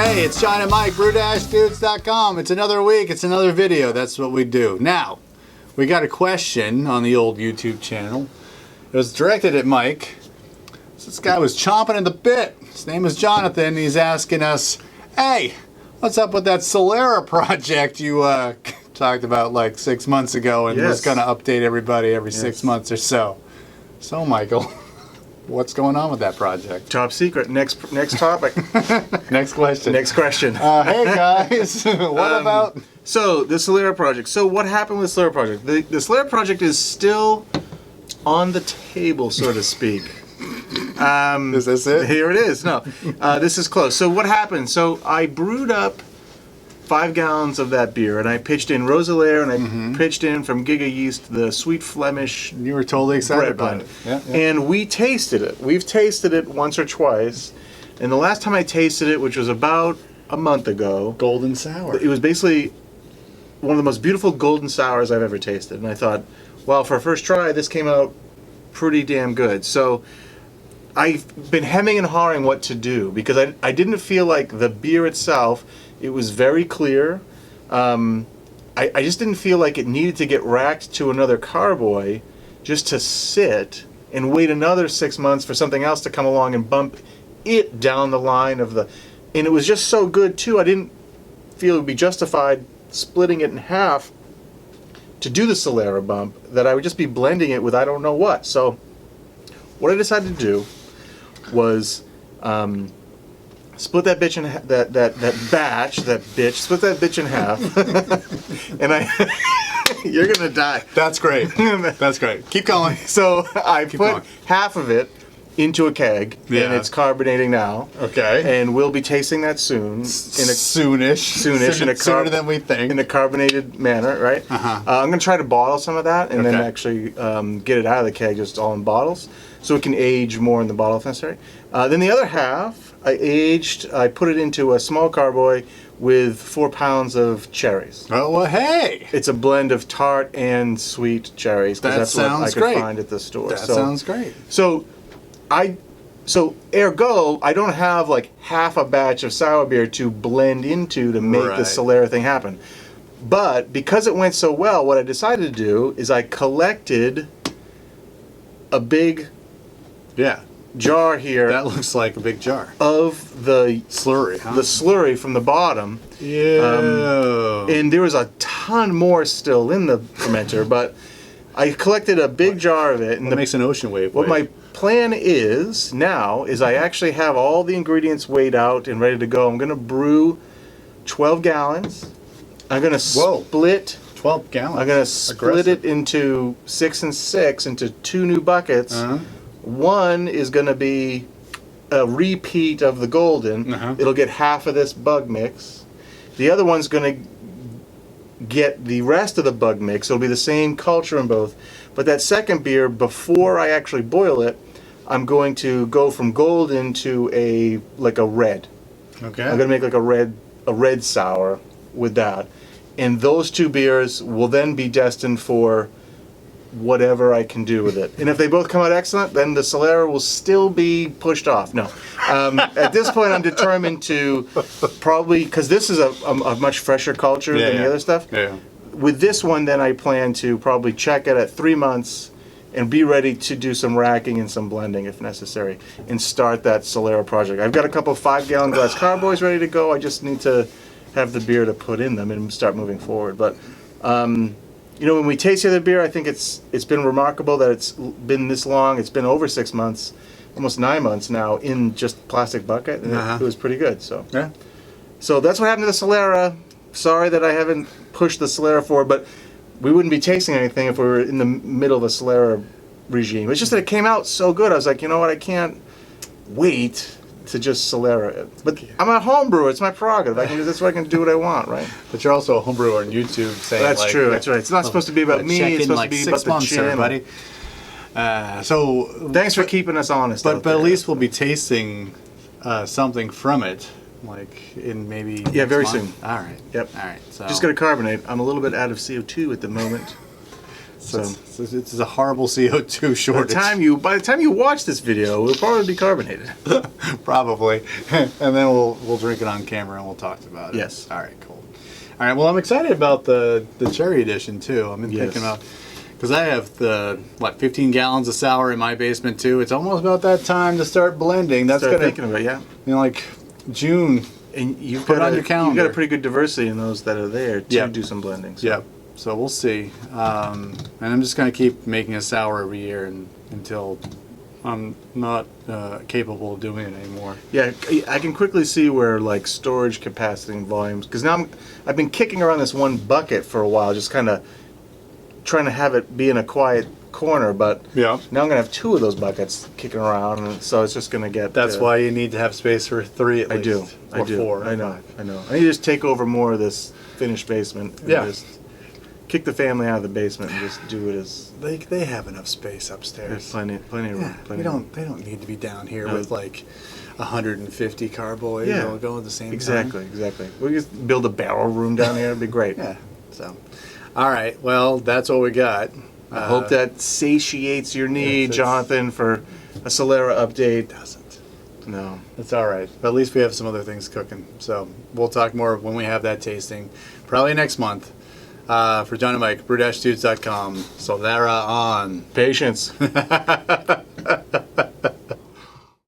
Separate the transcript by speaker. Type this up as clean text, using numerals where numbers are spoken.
Speaker 1: Hey, it's John and Mike, brew-dudes.com. It's another week, it's another video. That's what we do. Now, we got a question on the old YouTube channel. It was directed at Mike. This guy was chomping at the bit. His name is Jonathan. He's asking us, hey, what's up with that Solera project you talked about like 6 months ago and was going to update everybody every 6 months or so. So, Michael, what's going on with that project?
Speaker 2: Top secret. Next topic.
Speaker 1: Next question.
Speaker 2: Next question.
Speaker 1: Hey guys, what about?
Speaker 2: So the Solera project. So what happened with the Solera project? The Solera project is still on the table, so to speak.
Speaker 1: Is this it?
Speaker 2: Here it is. No, this is close. So what happened? So I brewed up 5 gallons of that beer, and I pitched in Solera, and I pitched in from Giga Yeast the sweet Flemish.
Speaker 1: You were totally excited about it.
Speaker 2: Yeah. And we tasted it. We've tasted it once or twice, and the last time I tasted it, which was about a month ago,
Speaker 1: golden sour.
Speaker 2: it was basically one of the most beautiful golden sours I've ever tasted. And I thought, well, for a first try, this came out pretty damn good. So I've been hemming and hawing what to do, because I didn't feel like the beer itself, it was very clear. I just didn't feel like it needed to get racked to another carboy just to sit and wait another 6 months for something else to come along and bump it down the line of the... And it was just so good too, I didn't feel it would be justified splitting it in half to do the Solera bump, that I would just be blending it with I don't know what. So what I decided to do was split that bitch in split that bitch in half. And you're gonna die.
Speaker 1: That's great. That's great. Keep going.
Speaker 2: So I put half of it into a keg, and it's carbonating now.
Speaker 1: Okay.
Speaker 2: And we'll be tasting that soon.
Speaker 1: Soonish, sooner than we think.
Speaker 2: In a carbonated manner, right? I'm gonna try to bottle some of that, and then actually get it out of the keg, just all in bottles, so it can age more in the bottle if necessary. Then the other half, I put it into a small carboy with 4 pounds of cherries.
Speaker 1: Oh, well, hey!
Speaker 2: It's a blend of tart and sweet cherries, because that's what I could find at the store.
Speaker 1: That sounds great.
Speaker 2: So ergo, I don't have like half a batch of sour beer to blend into to make the Solera thing happen. But because it went so well, what I decided to do is I collected a big jar here.
Speaker 1: That looks like a big jar.
Speaker 2: Of the
Speaker 1: slurry, huh?
Speaker 2: The slurry from the bottom.
Speaker 1: Yeah.
Speaker 2: And there was a ton more still in the fermenter, but I collected a big jar of it. And
Speaker 1: what makes an ocean wave?
Speaker 2: What my plan is now is I actually have all the ingredients weighed out and ready to go. I'm going to brew 12 gallons. I'm going to split
Speaker 1: 12 gallons.
Speaker 2: I'm going to split it into 6 and 6 into 2 new buckets. One is going to be a repeat of the golden. It'll get half of this bug mix. The other one's going to get the rest of the bug mix. It'll be the same culture in both. But that second beer, before I actually boil it, I'm going to go from golden to a red. Okay. I'm going to make like a red sour with that. And those 2 beers will then be destined for whatever I can do with it. And if they both come out excellent, then the Solera will still be pushed off. No. At this point, I'm determined to probably, because this is a much fresher culture than the other stuff. Yeah. With this one, then I plan to probably check it at 3 months and be ready to do some racking and some blending if necessary, and start that Solera project. I've got a couple 5-gallon glass carboys ready to go. I just need to have the beer to put in them and start moving forward. But you know, when we tasted the beer, I think it's been remarkable that it's been this long. It's been over 6 months, almost 9 months now, in just plastic bucket, and it was pretty good. So so that's what happened to the Solera. Sorry that I haven't pushed the Solera forward, but we wouldn't be tasting anything if we were in the middle of a Solera regime. It's just that it came out so good. I was like, you know what, I can't wait to just Solera it. But I'm a home brewer. It's my prerogative. That's why I can do what I want, right?
Speaker 1: But you're also a home brewer on YouTube saying
Speaker 2: that's true. That's right. It's not supposed to be about me. It's supposed to be about the channel.
Speaker 1: Everybody. So
Speaker 2: thanks for keeping us honest.
Speaker 1: But at least we'll be tasting something from it. Like in maybe
Speaker 2: very soon.
Speaker 1: All right.
Speaker 2: Yep.
Speaker 1: All right. So
Speaker 2: just got to carbonate. I'm a little bit out of CO2 at the moment.
Speaker 1: So it's a horrible CO2 shortage.
Speaker 2: By the time you watch this video, we'll probably be carbonated.
Speaker 1: Probably. And then we'll drink it on camera and we'll talk about it.
Speaker 2: Yes.
Speaker 1: All right, cool. All right, well, I'm excited about the cherry edition too. I've been thinking about, because I have 15 gallons of sour in my basement too. It's almost about that time to start blending. That's
Speaker 2: thinking about
Speaker 1: like June.
Speaker 2: And you've
Speaker 1: put
Speaker 2: got
Speaker 1: on your calendar.
Speaker 2: You've got a pretty good diversity in those that are there to do some blending. So.
Speaker 1: Yep. So we'll see. And I'm just going to keep making a sour every year until I'm not capable of doing it anymore.
Speaker 2: Yeah, I can quickly see where like storage capacity and volumes, because now I've been kicking around this one bucket for a while, just kind of trying to have it be in a quiet corner, but now I'm going to have 2 of those buckets kicking around, and so it's just going to get...
Speaker 1: That's why you need to have space for 3 at least.
Speaker 2: I do.
Speaker 1: 4.
Speaker 2: I know. I need to just take over more of this finished basement and just kick the family out of the basement and just do it as...
Speaker 1: They have enough space upstairs.
Speaker 2: There's plenty of room.
Speaker 1: They don't need to be down here with like 150 carboys all going at the same time.
Speaker 2: Exactly. We just build a barrel room down here. It'd be great.
Speaker 1: Yeah. So, all right. Well, that's what we got.
Speaker 2: I hope that satiates your need, Jonathan, for a Solera update.
Speaker 1: Doesn't.
Speaker 2: No.
Speaker 1: That's all right. But at least we have some other things cooking. So we'll talk more when we have that tasting. Probably next month. For John and Mike, brew-dudes.com. Solera on.
Speaker 2: Patience.